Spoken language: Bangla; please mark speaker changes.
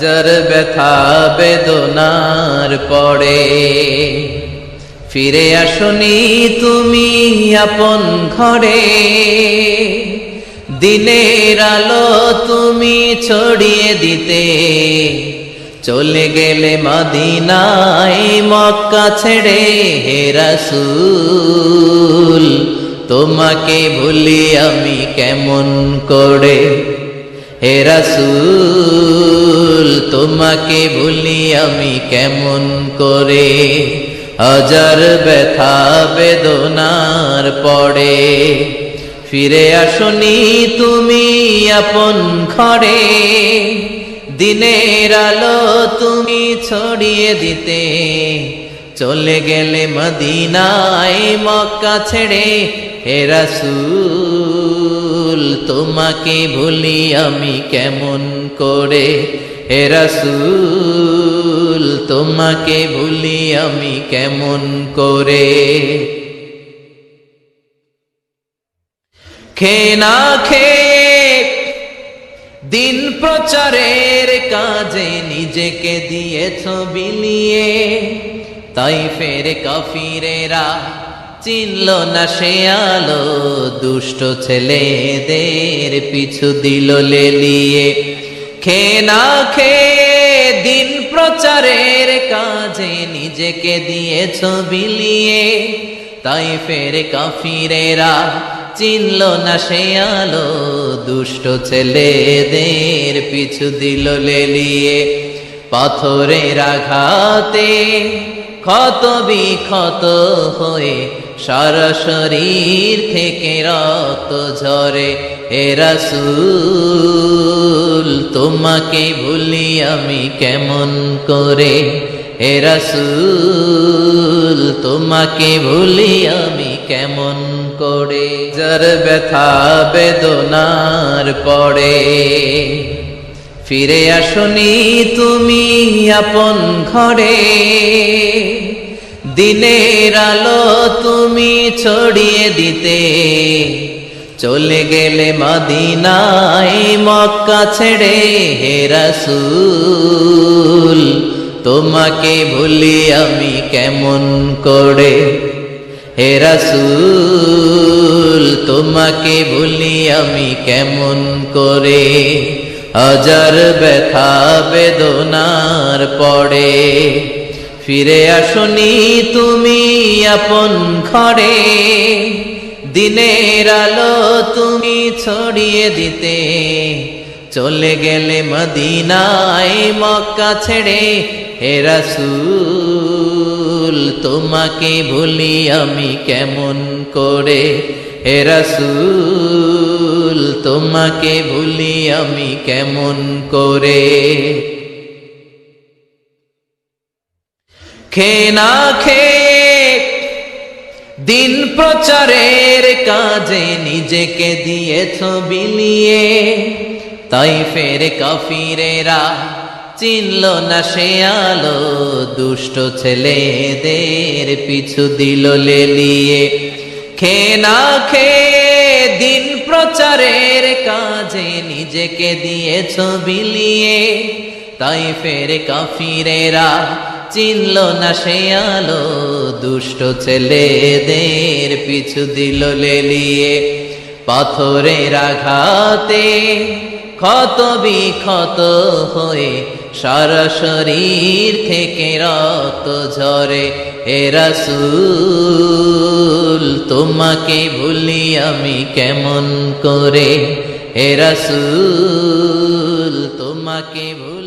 Speaker 1: যার ব্যথা বেদনার পড়ে ফিরে আসনি তুমি আপন ঘরে, দিনের আলো তুমি ছড়িয়ে দিতে চলে গেলে মদিনায় মক্কা ছেড়ে। হে রাসূল তোমাকে ভুলি আমি কেমন করে, হে রাসূল তোমাকে ভুলি আমি কেমন করে। হাজার ব্যথা বেদনার পড়ে ফিরে আসনি তুমি আপন ঘরে, দিনের আলো তুমি ছড়িয়ে দিতে চলে গেলে মদিনায় মক্কা ছেড়ে। হে রাসূল তোমাকে ভুলি আমি কেমন করে, হে রাসূল তোমাকে ভুলি আমি কেমন করে। খেয়ে না খেয়ে দিন প্রচারের কাজে নিজেকে দিয়েছ বিলিয়ে, তাইফের কাফিরেরা চিনল না সে আলো, দুষ্ট ছেলেদের পিছু দিল লেলিয়ে। খেয়ে না খেয়ে দিন প্রচারের কাজে নিজেকে দিয়েছ বিলিয়ে, তাইফের কাফিরেরা চিনল না সে আলো, দুষ্ট ছেলেদের পিছু দিল লেলিয়ে। পাথরের আঘাতে ক্ষত বিক্ষত হয়ে সারা শরীর থেকে রক্ত ঝরে। হে রাসূল তোমাকে ভুলি আমি কেমন করে, হে রাসূল তোমাকে ভুলি আমি কেমন করে। যার ব্যথা বেদনার পড়ে ফিরে আসনি তুমি আপন ঘরে, দিনের আলো তুমি ছড়িয়ে দিতে চলে গেলে মদিনায় মক্কা ছেড়ে। হে রাসূল তোমাকে ভুলি আমি কেমন করে, হে রাসূল তোমাকে ভুলি আমি কেমন করে। হাজার ব্যথা বেদনার পড়ে ফিরে আসনি তুমি আপন ঘরে, দিনের আলো তুমি ছড়িয়ে দিতে চলে গেলে মদিনায় মক্কা ছেড়ে। হে রাসূল তোমাকে ভুলি আমি কেমন করে, হে রাসূল তোমাকে ভুলি আমি কেমন করে। খেয়ে না খেয়ে দিন প্রচারের কাজে নিজেকে দিয়েছ বিলিয়ে, তাইফের কাফিরেরা চিনল না সে আলো, দুষ্ট ছেলেদের পিছু দিল লেলিয়ে। খেয়ে না খেয়ে দিন প্রচারের কাজে নিজেকে দিয়েছ বিলিয়ে, তাইফের কাফিরেরা চিনল না সে আলো, দুষ্ট ছেলেদের পিছু দিল লেলিয়ে। পাথরের আঘাতে ক্ষত বিক্ষত হয়ে সারা শরীর থেকে রক্ত ঝরে। হে রাসূল তোমাকে ভুলি আমি কেমন করে, হে রাসূল তোমাকে ভুলি